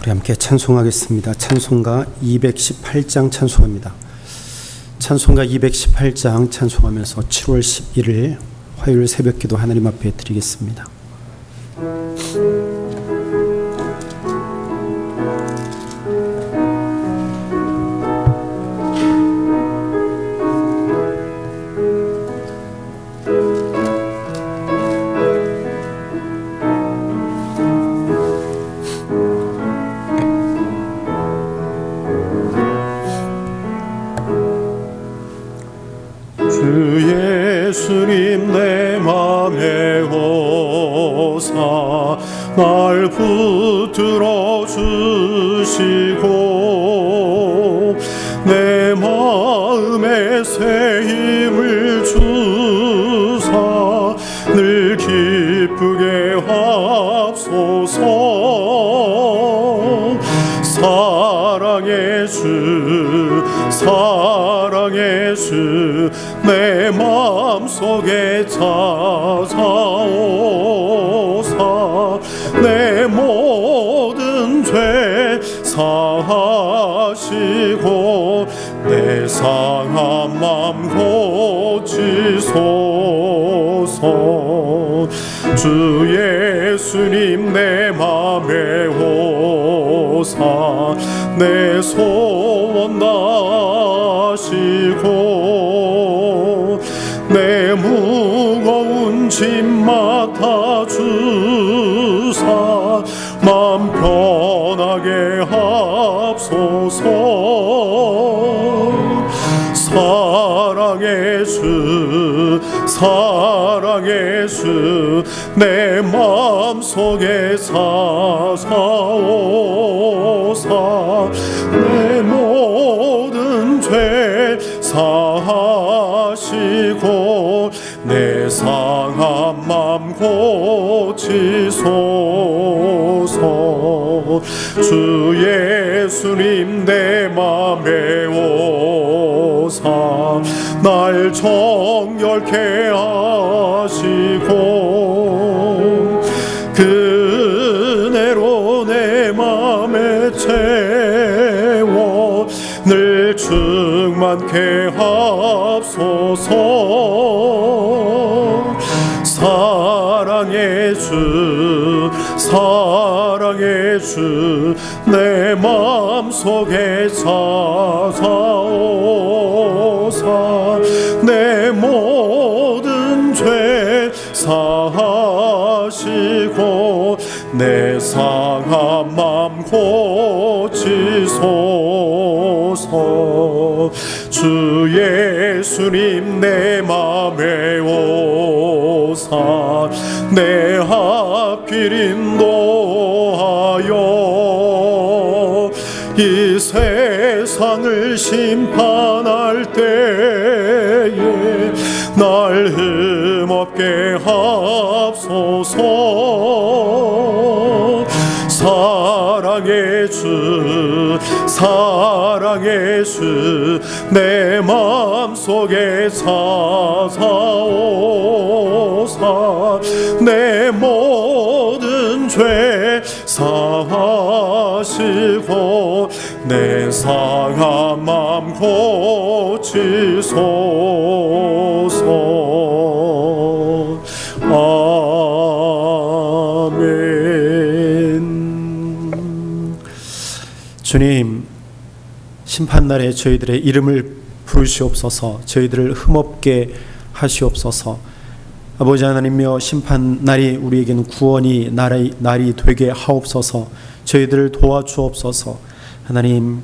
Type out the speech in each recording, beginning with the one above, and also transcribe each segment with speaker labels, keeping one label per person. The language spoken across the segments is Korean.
Speaker 1: 우리 함께 찬송하겠습니다. 찬송가 218장 찬송합니다. 찬송가 218장 찬송하면서 7월 11일 화요일 새벽기도 하나님 앞에 드리겠습니다.
Speaker 2: 주 예수님 내 맘에 오사 날 붙들어 주시고 내 마음에 새 힘을 주사 늘 기쁘게 합소서. 사랑의 주 내 마음속에 찾아오사 내 모든 죄 사하시고 내 상한 맘 고치소서. 주 예수님 내 맘에 오사 내 소원 다시고 내 무거운 짐 맡아주사 맘 편하게 합소서. 사랑의 주 내 마음속에 사사오사 내 모든 죄 사하시고 내 상한 맘 고치소서. 주 예수님 내 맘에 오사 날 정결케 하시고 그 은혜로 내 맘에 채워 늘 충만케 합소서. 사랑의 주 내 마음속에 찾아오사 내 모든 죄 사하시고 내 상한 맘 고치소서. 주 예수님 내 맘에 오사 내 앞길 인도하여 이 세상을 심판할 때에 날 흠없게 합소서. 사랑의 주 내 마음속에 사사오사 내 모든 죄 사하시고 내 상한 맘 고치소서. 아멘.
Speaker 1: 주님, 심판날에 저희들의 이름을 부르시옵소서. 저희들을 흠없게 하시옵소서. 아버지 하나님이여, 심판날이 우리에게는 구원이 날이 되게 하옵소서. 저희들을 도와주옵소서. 하나님,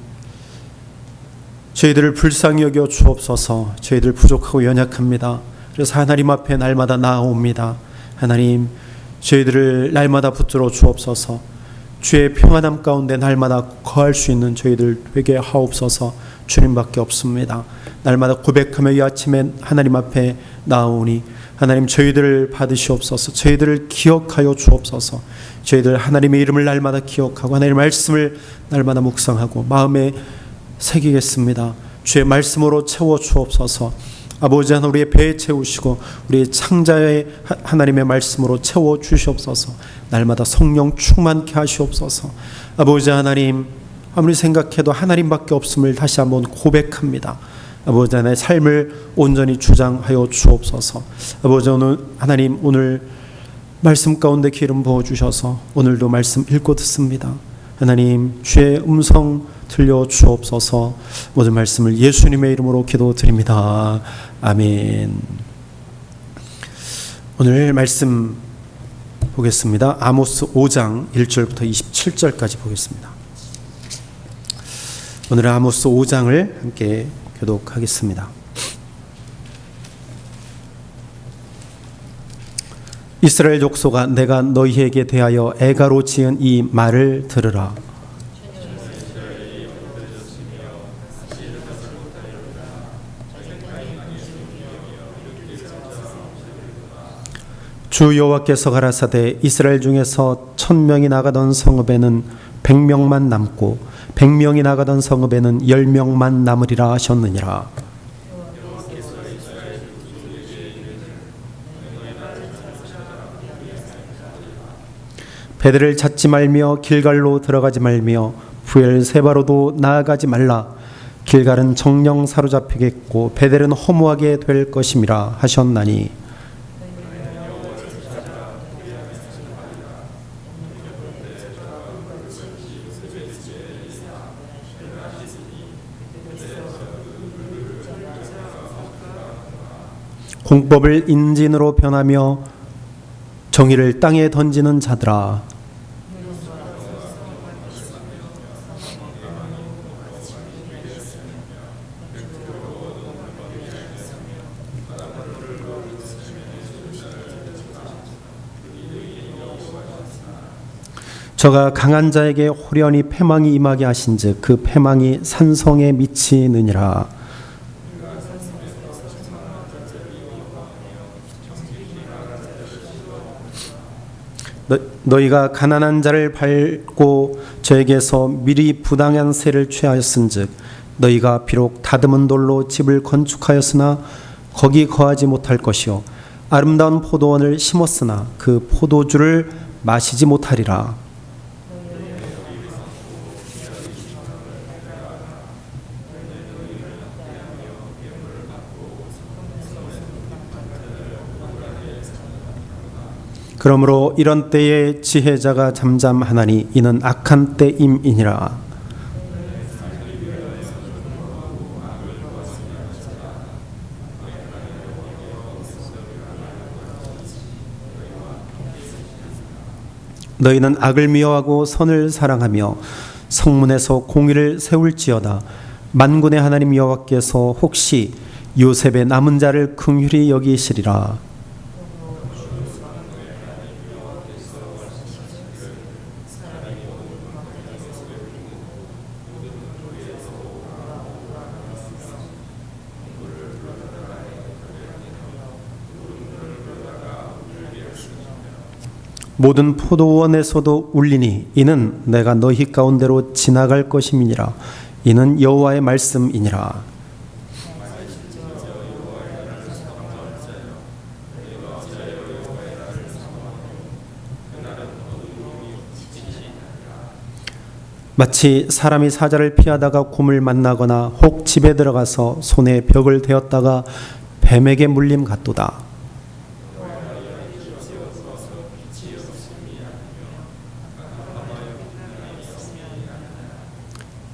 Speaker 1: 저희들을 불쌍히 여겨 주옵소서. 저희들 부족하고 연약합니다. 그래서 하나님 앞에 날마다 나아옵니다. 하나님, 저희들을 날마다 붙들어 주옵소서. 주의 평안함 가운데 날마다 거할 수 있는 저희들 되게 하옵소서. 주님밖에 없습니다. 날마다 고백하며 이 아침에 하나님 앞에 나오니 하나님, 저희들을 받으시옵소서. 저희들을 기억하여 주옵소서. 저희들 하나님의 이름을 날마다 기억하고 하나님의 말씀을 날마다 묵상하고 마음에 새기겠습니다. 주의 말씀으로 채워 주옵소서. 아버지 하나님 우리의 배에 채우시고 우리의 창자의 하나님의 말씀으로 채워 주시옵소서. 날마다 성령 충만케 하시옵소서. 아버지 하나님 아무리 생각해도 하나님밖에 없음을 다시 한번 고백합니다. 아버지 하나님의 삶을 온전히 주장하여 주옵소서. 아버지 하나님 오늘 말씀 가운데 기름 부어주셔서 오늘도 말씀 읽고 듣습니다. 하나님 주의 음성 들려 주옵소서. 모든 말씀을 예수님의 이름으로 기도드립니다. 아멘. 오늘 말씀 보겠습니다. 아모스 5장 1절부터 27절까지 보겠습니다. 오늘 아모스 5장을 함께 교독하겠습니다. 이스라엘 족속아, 내가 너희에게 대하여 애가로 지은 이 말을 들으라. 주 여호와께서 가라사대 이스라엘 중에서 1000명이 나가던 성읍에는 100명만 남고 100명이 나가던 성읍에는 10명만 남으리라 하셨느니라. 베델을 찾지 말며 길갈로 들어가지 말며 부엘세바로도 나아가지 말라. 길갈은 정령 사로잡히겠고 베델은 허무하게 될 것임이라 하셨나니 공법을 인진으로 변하며 정의를 땅에 던지는 자들아, 저가 강한 자에게 호련히 패망이 임하게 하신즉 그 패망이 산성에 미치느니라. 너희가 가난한 자를 밟고 저에게서 미리 부당한 세를 취하였은즉 너희가 비록 다듬은 돌로 집을 건축하였으나 거기 거하지 못할 것이요 아름다운 포도원을 심었으나 그 포도주를 마시지 못하리라. 그러므로 이런 때에 지혜자가 잠잠하나니 이는 악한 때임이니라. 너희는 악을 미워하고 선을 사랑하며 성문에서 공의를 세울지어다. 만군의 하나님 여호와께서 혹시 요셉의 남은 자를 긍휼히 여기시리라. 모든 포도원에서도 울리니 이는 내가 너희 가운데로 지나갈 것임이니라. 이는 여호와의 말씀이니라. 마치 사람이 사자를 피하다가 곰을 만나거나 혹 집에 들어가서 손에 벽을 대었다가 뱀에게 물림 같도다.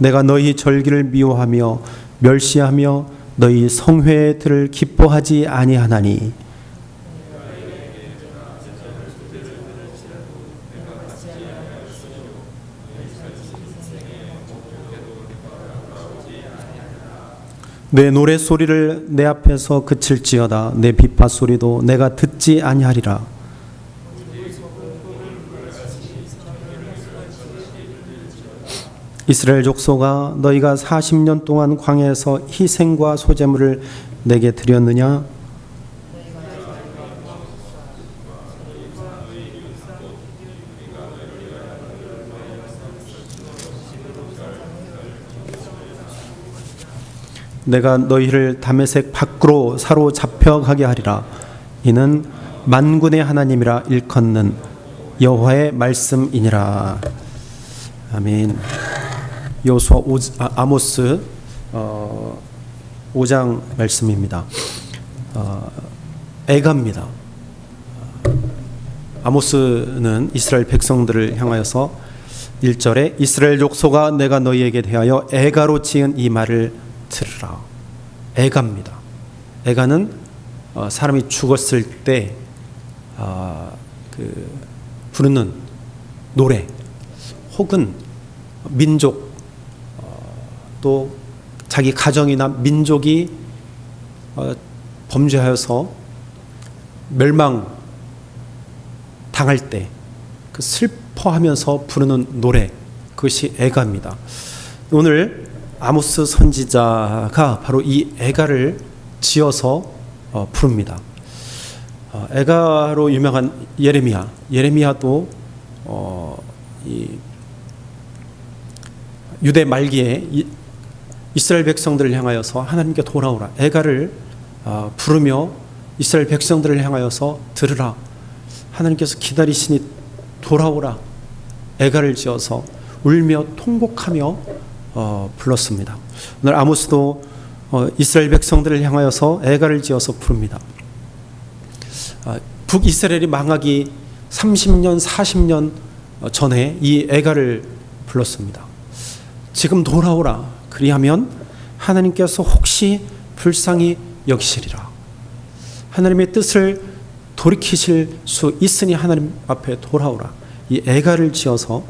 Speaker 1: 내가 너희 절기를 미워하며 멸시하며 너희 성회의 들을 기뻐하지 아니하나니 내 노래 소리를 내 앞에서 그칠지어다. 내 비파 소리도 내가 듣지 아니하리라. 이스라엘 족속아, 너희가 40년 동안 광야에서 희생과 소제물을 내게 드렸느냐? 내가 너희를 다메섹 밖으로 사로잡혀 가게 하리라. 이는 만군의 하나님이라 일컫는 여호와의 말씀이니라. 아멘. 아모스 5장 말씀입니다. 애가입니다. 아모스는 이스라엘 백성들을 향하여서 1절에 이스라엘 족속아 내가 너희에게 대하여 애가로 지은 이 말을 들으라. 애가입니다. 애가는 사람이 죽었을 때 부르는 노래, 혹은 민족, 또 자기 가정이나 민족이 범죄하여서 멸망 당할 때 그 슬퍼하면서 부르는 노래, 그것이 애가입니다. 오늘 아모스 선지자가 바로 이 애가를 지어서 부릅니다. 애가로 유명한 예레미야도 이 유대 말기에 이스라엘 백성들을 향하여서 하나님께 돌아오라, 애가를 부르며 이스라엘 백성들을 향하여서 들으라, 하나님께서 기다리시니 돌아오라, 애가를 지어서 울며 통곡하며 불렀습니다. 오늘 아모스도 이스라엘 백성들을 향하여서 애가를 지어서 부릅니다. 북이스라엘이 망하기 30년 40년 전에 이 애가를 불렀습니다. 지금 돌아오라, 그리하면 하나님께서 혹시 불쌍히 여기시리라. 하나님의 뜻을 돌이키실 수 있으니 하나님 앞에 돌아오라. 이 애가를 지어서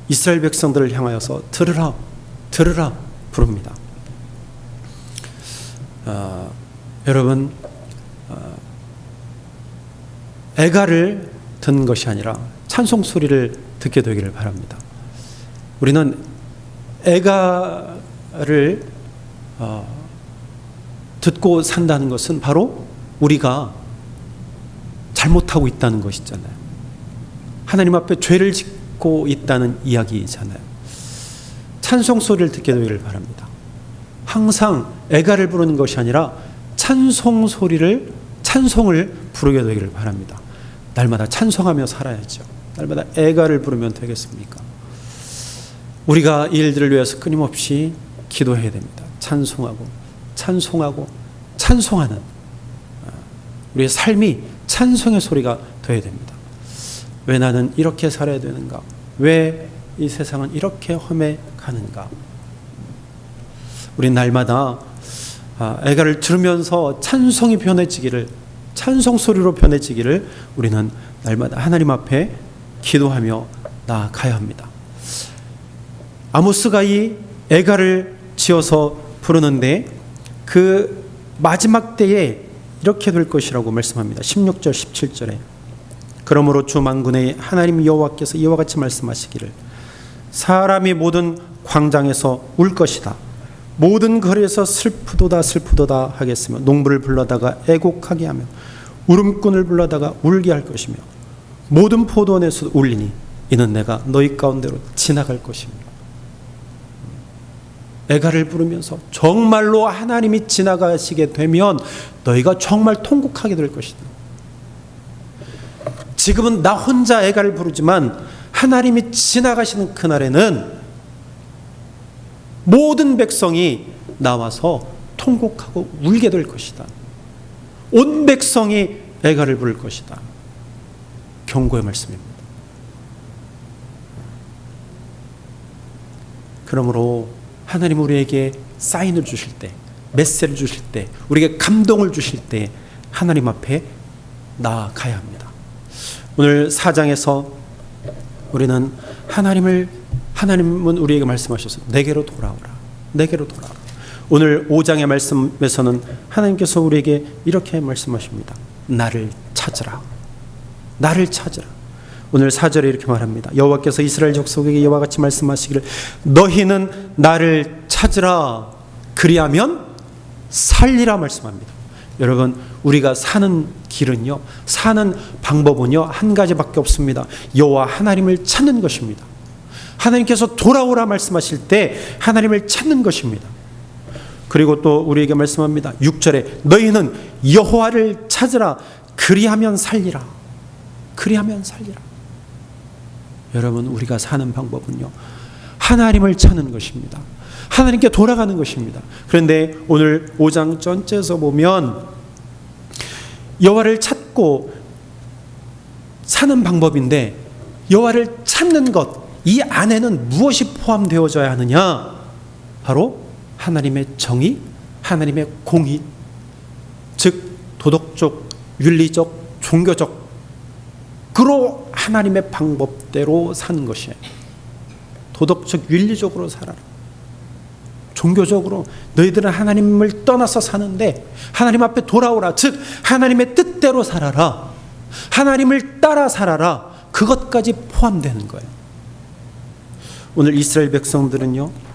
Speaker 1: 이스라엘 백성들을 향하여서 들으라 부릅니다. 여러분, 애가를 듣는 것이 아니라 찬송 소리를 듣게 되기를 바랍니다. 우리는 애가를 듣고 산다는 것은 바로 우리가 잘못하고 있다는 것이잖아요. 하나님 앞에 죄를 짓고 있다는 이야기잖아요. 찬송 소리를 듣게 되기를 바랍니다. 항상 애가를 부르는 것이 아니라 찬송을 부르게 되기를 바랍니다. 날마다 찬송하며 살아야죠. 날마다 애가를 부르면 되겠습니까? 우리가 이 일들을 위해서 끊임없이 기도해야 됩니다. 찬송하는 우리의 삶이 찬송의 소리가 되어야 됩니다. 왜 나는 이렇게 살아야 되는가? 왜 이 세상은 이렇게 험해 가는가? 우리 날마다 애가를 들으면서 찬송이 변해지기를, 찬송 소리로 변해지기를 우리는 날마다 하나님 앞에 기도하며 나아가야 합니다. 아모스가 이 애가를 지어서 부르는데 그 마지막 때에 이렇게 될 것이라고 말씀합니다. 16절 17절에 그러므로 주 만군의 하나님 여호와께서 이와 같이 말씀하시기를 사람이 모든 광장에서 울 것이다. 모든 거리에서 슬프도다 하겠으며 농부를 불러다가 애곡하게 하며 울음꾼을 불러다가 울게 할 것이며 모든 포도원에서 울리니 이는 내가 너희 가운데로 지나갈 것입니다. 애가를 부르면서 정말로 하나님이 지나가시게 되면 너희가 정말 통곡하게 될 것이다. 지금은 나 혼자 애가를 부르지만 하나님이 지나가시는 그날에는 모든 백성이 나와서 통곡하고 울게 될 것이다. 온 백성이 애가를 부를 것이다. 경고의 말씀입니다. 그러므로 하나님 우리에게 사인을 주실 때, 메시지를 주실 때, 우리에게 감동을 주실 때 하나님 앞에 나아가야 합니다. 오늘 4장에서 우리는 하나님은 우리에게 말씀하셔서 내게로 돌아오라. 오늘 5장의 말씀에서는 하나님께서 우리에게 이렇게 말씀하십니다. 나를 찾으라. 오늘 4절에 이렇게 말합니다. 여호와께서 이스라엘 족속에게 이와 같이 말씀하시기를 너희는 나를 찾으라. 그리하면 살리라 말씀합니다. 여러분, 우리가 사는 길은요, 사는 방법은요 한 가지밖에 없습니다. 여호와 하나님을 찾는 것입니다. 하나님께서 돌아오라 말씀하실 때 하나님을 찾는 것입니다. 그리고 또 우리에게 말씀합니다. 6절에 너희는 여호와를 찾으라. 그리하면 살리라. 그리하면 살리라. 여러분, 우리가 사는 방법은요, 하나님을 찾는 것입니다. 하나님께 돌아가는 것입니다. 그런데 오늘 5장 전체에서 보면 여호와를 찾고 사는 방법인데, 여호와를 찾는 것, 이 안에는 무엇이 포함되어져야 하느냐? 바로 하나님의 정의, 하나님의 공의, 즉 도덕적, 윤리적, 종교적, 그로 하나님의 방법대로 사는 것이에요. 도덕적, 윤리적으로 살아라. 종교적으로 너희들은 하나님을 떠나서 사는데 하나님 앞에 돌아오라. 즉 하나님의 뜻대로 살아라. 하나님을 따라 살아라. 그것까지 포함되는 거예요. 오늘 이스라엘 백성들은요,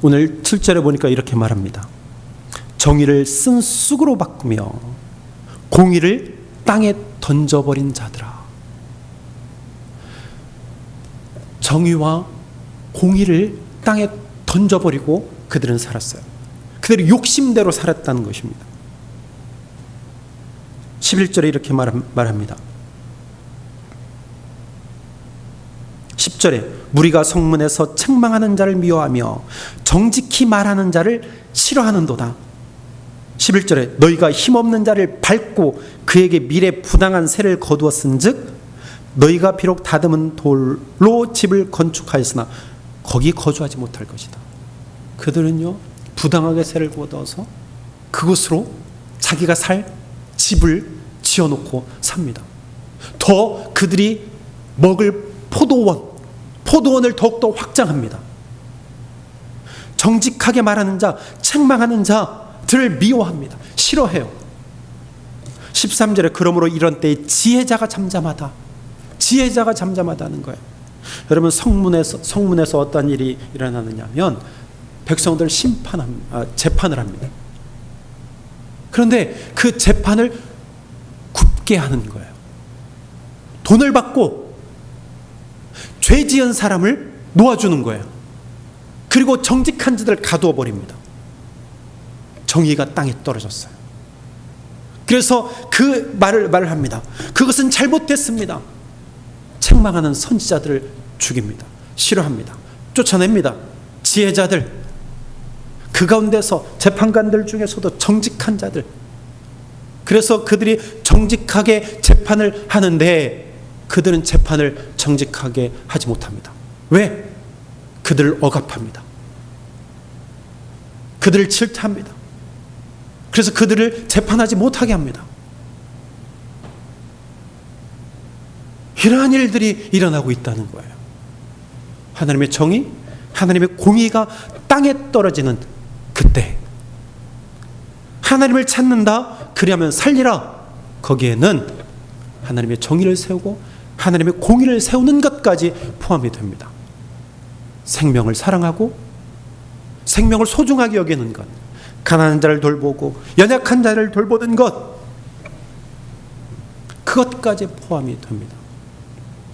Speaker 1: 오늘 7절에 보니까 이렇게 말합니다. 정의를 쓴 쑥으로 바꾸며 공의를 땅에 던져버린 자들아. 정의와 공의를 땅에 던져버리고 그들은 살았어요. 그들이 욕심대로 살았다는 것입니다. 11절에 이렇게 말합니다. 10절에 무리가 성문에서 책망하는 자를 미워하며 정직히 말하는 자를 싫어하는도다. 11절에 너희가 힘없는 자를 밟고 그에게 미래 부당한 세를 거두었은즉 너희가 비록 다듬은 돌로 집을 건축하였으나 거기 거주하지 못할 것이다. 그들은요, 부당하게 세를 거두어서 그곳으로 자기가 살 집을 지어놓고 삽니다. 더 그들이 먹을 포도원을 더욱더 확장합니다. 정직하게 말하는 자, 책망하는 자들을 미워합니다. 싫어해요. 13절에 그러므로 이런 때에 지혜자가 잠잠하다. 지혜자가 잠잠하다는 거예요. 여러분, 성문에서 어떤 일이 일어나느냐면 백성들 재판을 합니다. 그런데 그 재판을 굽게 하는 거예요. 돈을 받고 죄 지은 사람을 놓아주는 거예요. 그리고 정직한 자들을 가두어 버립니다. 정의가 땅에 떨어졌어요. 그래서 그 말을 합니다. 그것은 잘못됐습니다. 책망하는 선지자들을 죽입니다. 싫어합니다. 쫓아냅니다. 지혜자들, 그 가운데서 재판관들 중에서도 정직한 자들, 그래서 그들이 정직하게 재판을 하는데 그들은 재판을 정직하게 하지 못합니다. 왜? 그들을 억압합니다. 그들을 질타합니다. 그래서 그들을 재판하지 못하게 합니다. 이러한 일들이 일어나고 있다는 거예요. 하나님의 정의, 하나님의 공의가 땅에 떨어지는 그때 하나님을 찾는다. 그리하면 살리라. 거기에는 하나님의 정의를 세우고 하나님의 공의를 세우는 것까지 포함이 됩니다. 생명을 사랑하고 생명을 소중하게 여기는 것, 가난한 자를 돌보고 연약한 자를 돌보는 것, 그것까지 포함이 됩니다.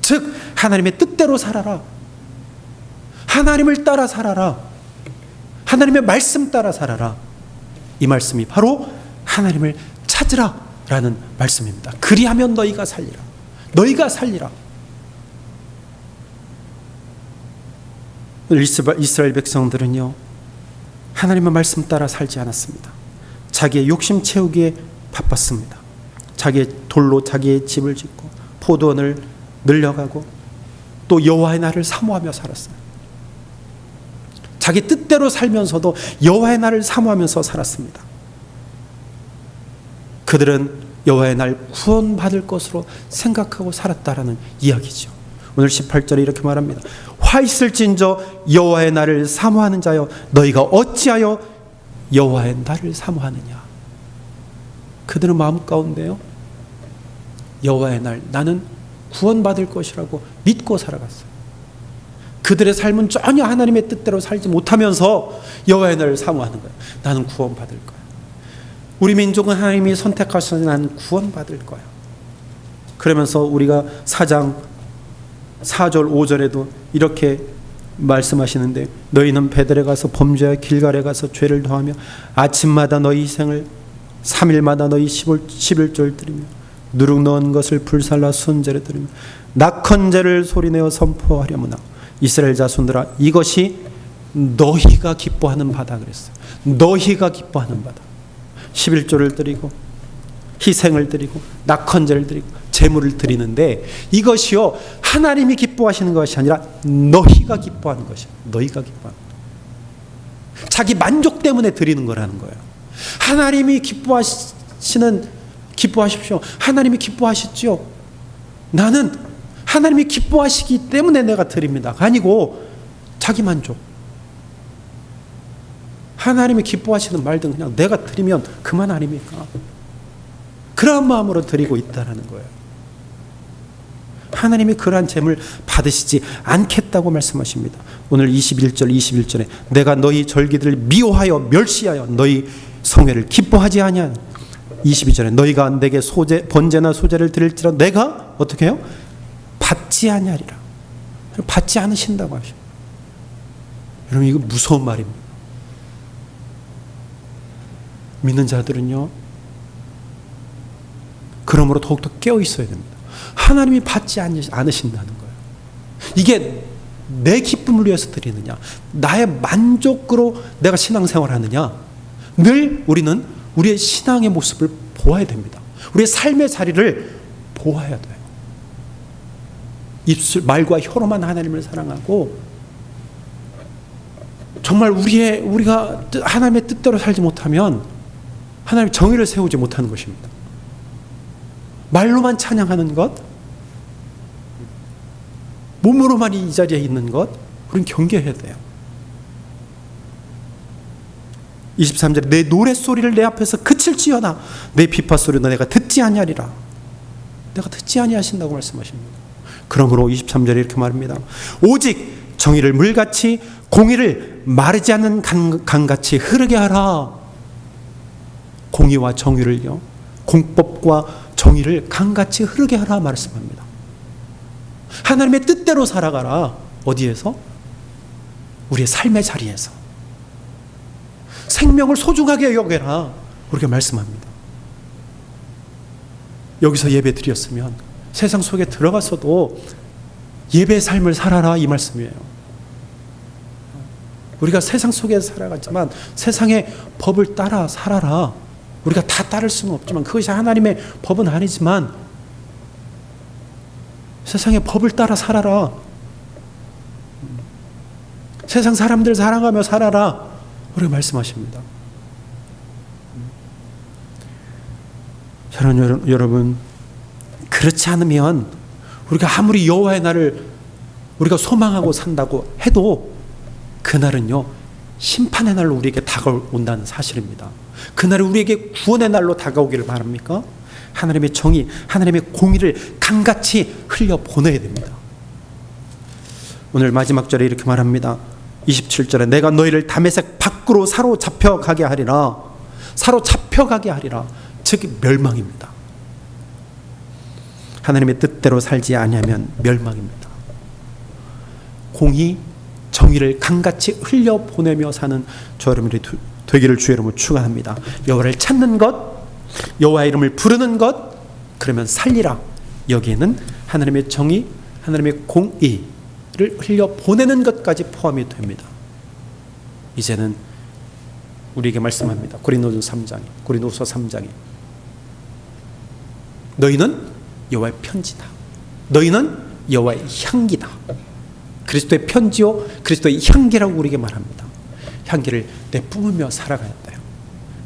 Speaker 1: 즉 하나님의 뜻대로 살아라. 하나님을 따라 살아라. 하나님의 말씀 따라 살아라. 이 말씀이 바로 하나님을 찾으라 라는 말씀입니다. 그리하면 너희가 살리라. 너희가 살리라. 이스라엘 백성들은요, 하나님의 말씀 따라 살지 않았습니다. 자기의 욕심 채우기에 바빴습니다. 자기의 돌로 자기의 집을 짓고 포도원을 늘려가고 또 여호와의 날을 사모하며 살았어요. 자기 뜻대로 살면서도 여호와의 날을 사모하면서 살았습니다. 그들은 여호와의 날 구원받을 것으로 생각하고 살았다라는 이야기죠. 오늘 18절에 이렇게 말합니다. 화 있을진저 여호와의 날을 사모하는 자여, 너희가 어찌하여 여호와의 날을 사모하느냐. 그들은 마음 가운데요, 여호와의 날, 나는 구원받을 것이라고 믿고 살아갔어요. 그들의 삶은 전혀 하나님의 뜻대로 살지 못하면서 여호와의 날을 사모하는 거예요. 나는 구원받을 거야. 우리 민족은 하나님이 선택하셔서 나는 구원받을 거야. 그러면서 우리가 4장 4절 5절에도 이렇게 말씀하시는데 너희는 베델에 가서 범죄하여 길갈에 가서 죄를 더하며 아침마다 너희 희생을 3일마다 너희 11조를 드리며 누룩 넣은 것을 불살라 순제를 드리며 낙헌제를 소리내어 선포하려무나 이스라엘 자손들아 이것이 너희가 기뻐하는 바다 그랬어요. 너희가 기뻐하는 바다. 11조를 드리고 희생을 드리고 낙헌제를 드리고 제물을 드리는데 이것이요 하나님이 기뻐하시는 것이 아니라 너희가 기뻐하는 것이야. 너희가 기뻐하는 거야. 자기 만족 때문에 드리는 거라는 거예요. 하나님이 기뻐하십시오. 하나님이 기뻐하시죠. 나는 하나님이 기뻐하시기 때문에 내가 드립니다. 아니고 자기 만족. 하나님이 기뻐하시는 말든 그냥 내가 드리면 그만 아닙니까? 그런 마음으로 드리고 있다는 거예요. 하나님이 그러한 재물 받으시지 않겠다고 말씀하십니다. 오늘 21절에 내가 너희 절기들을 미워하여 멸시하여 너희 성회를 기뻐하지 아니하니 22절에 너희가 내게 번제나 소제를 드릴지라 내가 어떻게 해요? 받지 아니하리라. 받지 않으신다고 하십니다. 여러분 이거 무서운 말입니다. 믿는 자들은요 그러므로 더욱더 깨어 있어야 됩니다. 하나님이 받지 않으신다는 거예요. 이게 내 기쁨을 위해서 드리느냐 나의 만족으로 내가 신앙생활을 하느냐 늘 우리는 우리의 신앙의 모습을 보아야 됩니다. 우리의 삶의 자리를 보아야 돼요. 입술 말과 혀로만 하나님을 사랑하고 정말 우리가 하나님의 뜻대로 살지 못하면 하나님의 정의를 세우지 못하는 것입니다. 말로만 찬양하는 것, 몸으로만 이 자리에 있는 것, 우리는 경계해야 돼요. 23절에 내 노랫소리를 내 앞에서 그칠지어다 내 비파소리도 내가 듣지 아니하리라. 내가 듣지 아니하신다고 말씀하십니다. 그러므로 23절에 이렇게 말합니다. 오직 정의를 물같이 공의를 마르지 않는 강같이 흐르게 하라. 공의와 정의를요 공법과 정의를 강같이 흐르게 하라 말씀합니다. 하나님의 뜻대로 살아가라. 어디에서? 우리의 삶의 자리에서. 생명을 소중하게 여겨라. 우리가 말씀합니다. 여기서 예배 드렸으면 세상 속에 들어가서도 예배의 삶을 살아라 이 말씀이에요. 우리가 세상 속에 살아갔지만 세상의 법을 따라 살아라. 우리가 다 따를 수는 없지만 그것이 하나님의 법은 아니지만 세상의 법을 따라 살아라. 세상 사람들 사랑하며 살아라. 우리가 말씀하십니다. 사랑하는 여러분, 그렇지 않으면 우리가 아무리 여호와의 날을 우리가 소망하고 산다고 해도 그날은요 심판의 날로 우리에게 다가온다는 사실입니다. 그날이 우리에게 구원의 날로 다가오기를 바랍니까? 하나님의 정의, 하나님의 공의를 강같이 흘려보내야 됩니다. 오늘 마지막 절에 이렇게 말합니다. 27절에 내가 너희를 다메섹 밖으로 사로잡혀가게 하리라. 사로잡혀가게 하리라. 즉 멸망입니다. 하나님의 뜻대로 살지 아니하면 멸망입니다. 공의, 정의를 강같이 흘려보내며 사는 저 여러분들이 되기를 주의 이름으로 축원합니다. 여호와를 찾는 것, 여호와의 이름을 부르는 것, 그러면 살리라. 여기에는 하나님의 정의, 하나님의 공의를 흘려보내는 것까지 포함이 됩니다. 이제는 우리에게 말씀합니다. 고린도서 3장에 너희는 여호와의 편지다. 너희는 여호와의 향기다. 그리스도의 편지요 그리스도의 향기라고 우리에게 말합니다. 향기를 내뿜으며 살아가야 돼요.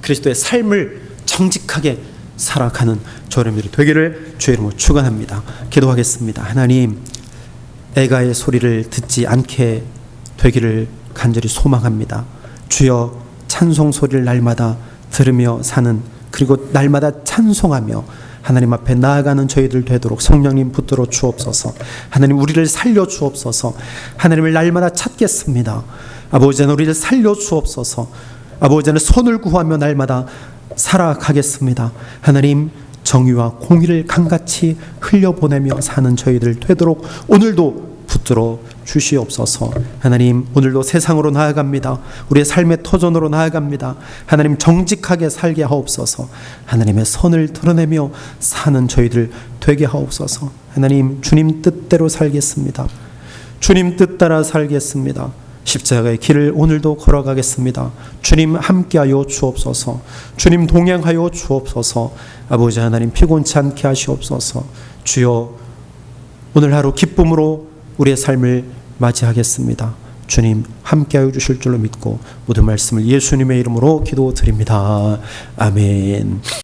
Speaker 1: 그리스도의 삶을 정직하게 살아가는 저 여러분들이 되기를 주의 이름으로 축원합니다. 기도하겠습니다. 하나님, 애가의 소리를 듣지 않게 되기를 간절히 소망합니다. 주여, 찬송 소리를 날마다 들으며 사는, 그리고 날마다 찬송하며 하나님 앞에 나아가는 저희들 되도록 성령님 붙들어 주옵소서. 하나님, 우리를 살려 주옵소서. 하나님을 날마다 찾겠습니다. 아버지, 우리를 살려 주옵소서. 아버지, 선을 구하며 날마다 살아가겠습니다. 하나님, 정의와 공의를 강같이 흘려보내며 사는 저희들 되도록 오늘도 붙들어 주시옵소서. 하나님, 오늘도 세상으로 나아갑니다. 우리의 삶의 터전으로 나아갑니다. 하나님, 정직하게 살게 하옵소서. 하나님의 선을 드러내며 사는 저희들 되게 하옵소서. 하나님, 주님 뜻대로 살겠습니다. 주님 뜻 따라 살겠습니다. 십자가의 길을 오늘도 걸어가겠습니다. 주님 함께하여 주옵소서. 주님 동행하여 주옵소서. 아버지 하나님, 피곤치 않게 하시옵소서. 주여, 오늘 하루 기쁨으로 우리의 삶을 맞이하겠습니다. 주님 함께하여 주실 줄로 믿고 모든 말씀을 예수님의 이름으로 기도드립니다. 아멘.